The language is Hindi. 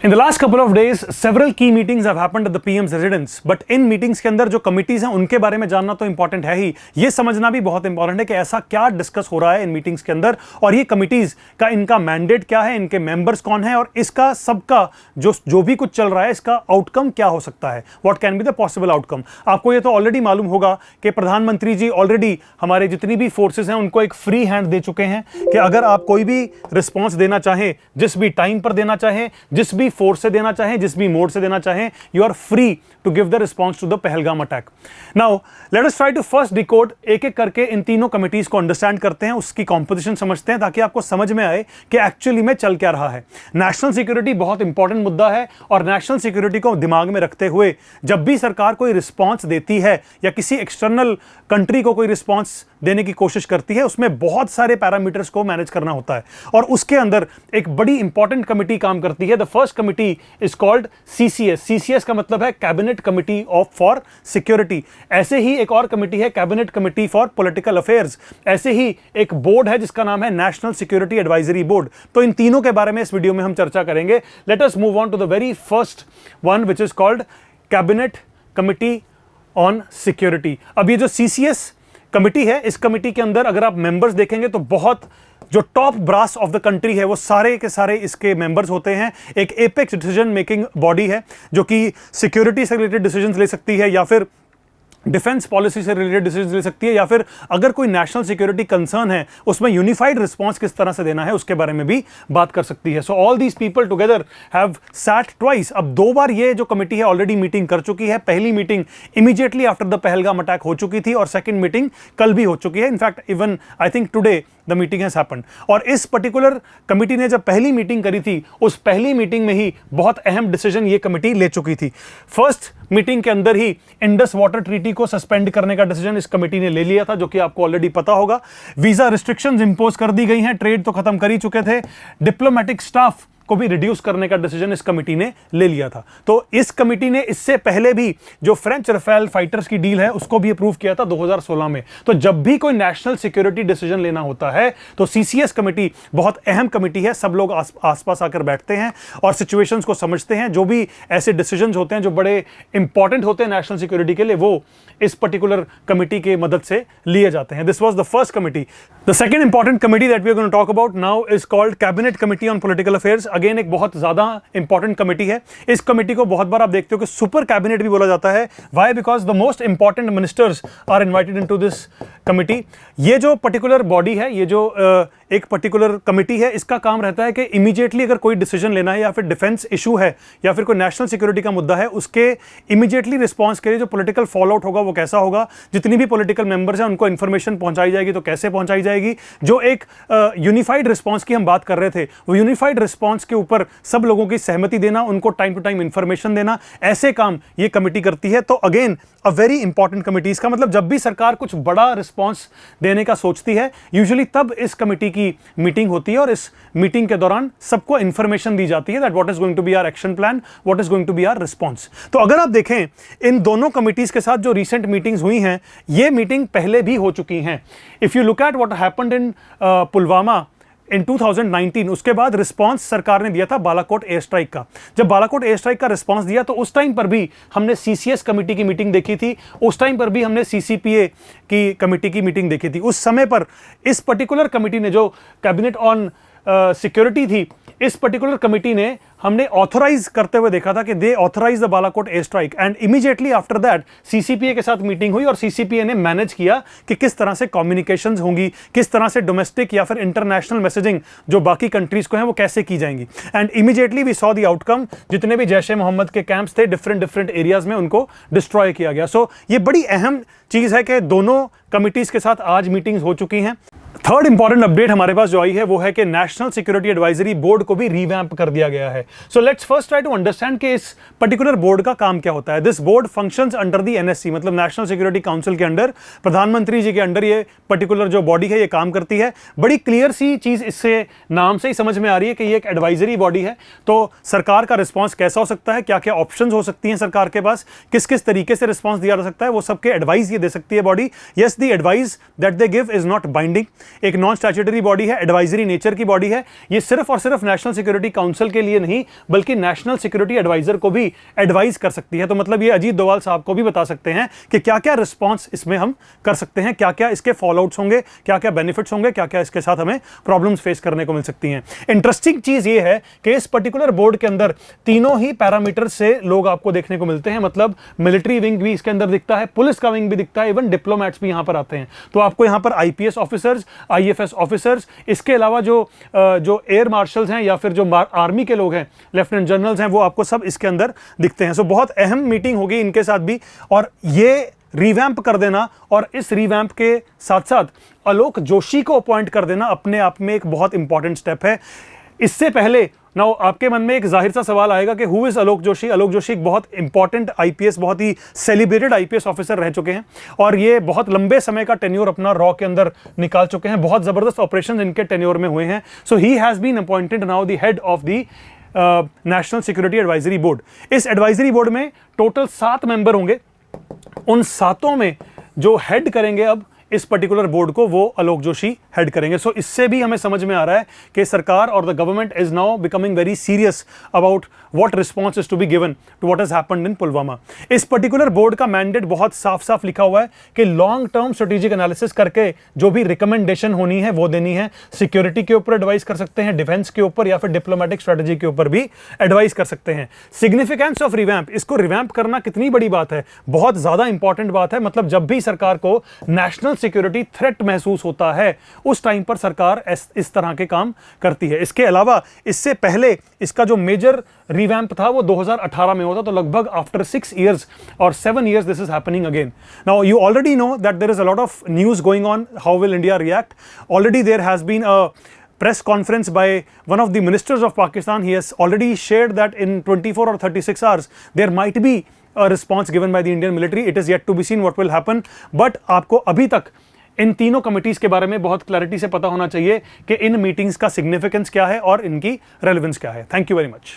In the last couple of days, several key meetings have happened at the PM's residence. But in meetings के अंदर जो committees हैं उनके बारे में जानना तो important है ही, ये समझना भी बहुत important है कि ऐसा क्या डिस्कस हो रहा है इन meetings के अंदर और ये committees का इनका mandate क्या है, इनके members कौन है और इसका सबका जो भी कुछ चल रहा है इसका outcome क्या हो सकता है, what can be the possible outcome। आपको ये तो already मालूम होगा कि प्रधानमंत्री जी already हमारे जितनी भी forces हैं उनको एक free hand दे चुके हैं कि अगर आप कोई भी response देना चाहें, जिस भी टाइम पर देना चाहें, जिस भी फोर्स से देना चाहें, जिस भी मोड से देना चाहें, you are free to give the response to the Pahalgam attack. Now let us try to first decode, एक एक करके इन तीनों कमिटीज को अंडरस्टैंड करते हैं, उसकी कॉम्पोजिशन समझते हैं ताकि आपको समझ में आए कि एक्चुअली में चल क्या रहा है। नेशनल सिक्योरिटी बहुत इंपॉर्टेंट मुद्दा है और नेशनल सिक्योरिटी को दिमाग में रखते हुए जब भी सरकार कोई रिस्पॉन्स देती है या किसी एक्सटर्नल कंट्री को कोई रिस्पॉन्स देने की कोशिश करती है, उसमें बहुत सारे पैरामीटर्स को मैनेज करना होता है और उसके अंदर एक बड़ी इंपॉर्टेंट कमिटी काम करती है। The first committee is called CCS. CCS का मतलब है cabinet committee of for security. ऐसे ही एक और कमिटी है cabinet committee for political affairs. ऐसे ही एक बोर्ड है जिसका नाम है नेशनल सिक्योरिटी एडवाइजरी बोर्ड। तो इन तीनों के बारे में इस वीडियो में हम चर्चा करेंगे। Let us move on to the very first one which is called cabinet committee on security. अब ये जो सीसीएस कमिटी है, इस कमिटी के अंदर अगर आप मेंबर्स देखेंगे तो बहुत जो top brass of the country है वो सारे के सारे इसके मेंबर्स होते हैं। एक एपेक्स डिसीजन मेकिंग बॉडी है जो कि सिक्योरिटी से रिलेटेड डिसीजंस ले सकती है या फिर डिफेंस पॉलिसी से रिलेटेड डिसीजन ले सकती है या फिर अगर कोई नेशनल सिक्योरिटी कंसर्न है उसमें यूनिफाइड रिस्पांस किस तरह से देना है उसके बारे में भी बात कर सकती है। So all these people together have sat twice. अब दो बार ये जो कमेटी है ऑलरेडी मीटिंग कर चुकी है। पहली meeting immediately after the Pahalgam attack हो चुकी थी और सेकंड मीटिंग कल भी हो चुकी है। In fact even I think today the meeting has happened. और इस पर्टिकुलर कमेटी ने जब पहली मीटिंग करी थी उस पहली मीटिंग में ही बहुत अहम डिसीजन ये कमेटी ले चुकी थी। फर्स्ट मीटिंग के अंदर ही इंडस वाटर ट्रीटी को सस्पेंड करने का डिसीजन इस कमेटी ने ले लिया था, जो कि आपको ऑलरेडी पता होगा। वीजा रिस्ट्रिक्शंस इंपोज कर दी गई हैं, ट्रेड तो खत्म कर ही चुके थे, डिप्लोमेटिक स्टाफ को भी रिड्यूस करने का डिसीजन इस कमेटी ने ले लिया था। तो इस कमेटी ने इससे पहले भी जो फ्रेंच रफेल फाइटर्स की डील है उसको भी अप्रूव किया था 2016 में। तो जब भी कोई नेशनल सिक्योरिटी डिसीजन लेना होता है तो सीसीएस कमेटी बहुत अहम कमेटी है। सब लोग आसपास आकर बैठते हैं और सिचुएशंस को समझते हैं। जो भी ऐसे डिसीजंस होते हैं जो बड़े इंपॉर्टेंट होते हैं नेशनल सिक्योरिटी के लिए, वो इस पर्टिकुलर कमेटी के मदद से लिए जाते हैं। This was the first committee. The second important committee that we are going to talk about now is called cabinet committee on political affairs. Again एक बहुत ज्यादा इंपॉर्टेंट कमेटी है। इस कमेटी को बहुत बार आप देखते हो कि सुपर कैबिनेट भी बोला जाता है। Why? Because the most important ministers are invited into this committee. ये जो पर्टिकुलर बॉडी है, ये जो एक पर्टिकुलर कमेटी है, इसका काम रहता है कि इमीडिएटली अगर कोई डिसीजन लेना है या फिर डिफेंस इशू है या फिर कोई नेशनल सिक्योरिटी का मुद्दा है, उसके इमीडिएटली रिस्पॉन्स के लिए जो पॉलिटिकल फॉल आउट होगा वो कैसा होगा, जितनी भी पॉलिटिकल मेंबर्स हैं उनको इन्फॉर्मेशन पहुंचाई जाएगी तो कैसे पहुंचाई जाएगी। जो एक यूनिफाइड रिस्पॉन्स की हम बात कर रहे थे, वो यूनिफाइड रिस्पॉन्स के ऊपर सब लोगों की सहमति देना, उनको टाइम टू टाइम इंफॉर्मेशन देना, ऐसे काम ये कमेटी करती है। तो again a very important committee. इसका मतलब जब भी सरकार कुछ बड़ा रिस्पॉन्स देने का सोचती है, यूजुअली तब इस कमेटी की मीटिंग होती है और इस मीटिंग के दौरान सबको इंफॉर्मेशन दी जाती है that what is going to be our action plan, what is going to be our response. तो अगर आप देखें इन दोनों कमिटीज के साथ जो रिसेंट मीटिंग्स हुई हैं, ये मीटिंग पहले भी हो चुकी हैं। If you look at what happened in Pulwama in 2019, उसके बाद रिस्पांस सरकार ने दिया था बालाकोट एयर स्ट्राइक का। जब बालाकोट एयर स्ट्राइक का रिस्पांस दिया तो उस टाइम पर भी हमने सीसीएस कमेटी की मीटिंग देखी थी, उस टाइम पर भी हमने सीसीपीए की कमेटी की मीटिंग देखी थी। उस समय पर इस पर्टिकुलर कमेटी ने, जो कैबिनेट ऑन सिक्योरिटी थी, इस पर्टिकुलर कमेटी ने हमने ऑथराइज करते हुए देखा था कि they authorise the Balakot air strike and immediately after that CCPA के साथ मीटिंग हुई और सीसीपीए ने मैनेज किया कि किस तरह से कम्युनिकेशंस होंगी, किस तरह से डोमेस्टिक या फिर इंटरनेशनल मैसेजिंग जो बाकी कंट्रीज को है वो कैसे की जाएंगी। And immediately we saw the outcome. जितने भी जैश ए मोहम्मद के कैंप्स थे डिफरेंट एरियाज में, उनको डिस्ट्रॉय किया गया। सो ये बड़ी अहम चीज है कि दोनों कमिटीज के साथ आज मीटिंग्स हो चुकी हैं। थर्ड इंपॉर्टेंट अपडेट हमारे पास जो आई है वो है कि नेशनल सिक्योरिटी एडवाइजरी बोर्ड को भी रिवैम्प कर दिया गया है। So let's first try to understand कि इस पर्टिकुलर बोर्ड का काम क्या होता है। This board functions under the NSC, मतलब नेशनल सिक्योरिटी काउंसिल के अंडर, प्रधानमंत्री जी के अंडर ये पर्टिकुलर जो बॉडी है ये काम करती है। बड़ी क्लियर सी चीज इससे नाम से ही समझ में आ रही है कि ये एक एडवाइजरी बॉडी है। तो सरकार का रिस्पॉन्स कैसा हो सकता है, क्या क्या ऑप्शंस हो सकती हैं सरकार के पास, किस किस तरीके से रिस्पॉन्स दिया जा सकता है, वो सबके एडवाइस ये दे सकती है body. Yes, the advice that they give is not binding. एक नॉन स्टैट्यूटरी बॉडी है, एडवाइजरी नेचर की बॉडी है। ये सिर्फ और सिर्फ नेशनल सिक्योरिटी काउंसिल के लिए नहीं बल्कि नेशनल सिक्योरिटी एडवाइजर को भी एडवाइज कर सकती है। तो मतलब ये अजीत डोवाल साहब को भी बता सकते हैं कि क्या क्या रिस्पॉन्स इसमें हम कर सकते हैं, क्या क्या इसके फॉलोआउट्स होंगे, क्या क्या बेनिफिट्स होंगे, क्या क्या इसके साथ हमें प्रॉब्लम्स फेस करने को मिल सकती हैं। इंटरेस्टिंग चीज ये है कि इस पर्टिकुलर बोर्ड के अंदर तीनों ही पैरामीटर से लोग आपको देखने को मिलते हैं। मतलब मिलिट्री विंग भी इसके अंदर दिखता है, पुलिस का विंग भी दिखता है, इवन डिप्लोमैट्स भी यहां पर आते हैं। तो आपको यहां पर आईपीएस ऑफिसर्स, आईएफएस ऑफिसर्स, इसके अलावा जो एयर मार्शल्स हैं या फिर जो आर्मी के लोग हैं, लेफ्टिनेंट जनरल्स हैं, वो आपको सब इसके अंदर दिखते हैं। सो बहुत अहम मीटिंग होगी इनके साथ भी, और ये रिवैम्प कर देना और इस रिवैम्प के साथ साथ आलोक जोशी को अपॉइंट कर देना अपने आप में एक बहुत इंपॉर्टेंट स्टेप है। इससे पहले ना आपके मन में एक जाहिर सा सवाल आएगा कि हु इज आलोक जोशी। आलोक जोशी एक बहुत इंपॉर्टेंट आईपीएस, बहुत ही सेलिब्रेटेड आईपीएस ऑफिसर रह चुके हैं और ये बहुत लंबे समय का टेन्योर अपना रॉ के अंदर निकाल चुके हैं। बहुत जबरदस्त ऑपरेशन इनके टेन्योर में हुए हैं। So he has been appointed now the head of the national security advisory board. इस एडवाइजरी बोर्ड में टोटल 7 मेंबर होंगे। उन 7 में जो हेड करेंगे अब इस पर्टिकुलर बोर्ड को, वो आलोक जोशी हेड करेंगे। सो इससे भी हमें समझ में आ रहा है कि सरकार और the government is now becoming very serious about what response is to be given to what has happened in Pulwama. इस पर्टिकुलर बोर्ड का मैंडेट बहुत साफ साफ लिखा हुआ है कि लॉन्ग टर्म स्ट्रेटेजिक एनालिसिस करके जो भी रिकमेंडेशन होनी है वो देनी है। सिक्योरिटी के ऊपर एडवाइस कर सकते हैं, डिफेंस के ऊपर या फिर डिप्लोमेटिक स्ट्रेटेजी के ऊपर भी एडवाइस कर सकते हैं। सिग्निफिकेंस ऑफ रिवैम्प, इसको रिवैम्प करना कितनी बड़ी बात है, बहुत ज्यादा इंपॉर्टेंट बात है। मतलब जब भी सरकार को नेशनल सिक्योरिटी थ्रेट महसूस होता है उस टाइम पर सरकार इस तरह के काम करती है। इसके अलावा इससे पहले इसका जो मेजर रिवैम्प था वो 2018 में होता, तो लगभग आफ्टर 6 years और 7 years this is happening again. Now you already know that there is a lot of news going on. How will India react? Already there has been a press conference by one of the ministers of Pakistan. He has already shared that in 24 or 36 hours there might be a response given by the Indian military. It is yet to be seen what will happen. But आपको अभी तक इन तीनों कमिटीज के बारे में बहुत क्लैरिटी से पता होना चाहिए कि इन मीटिंग्स का सिग्निफिकेंस क्या है और इनकी रेलेवेंस क्या है। Thank you very much.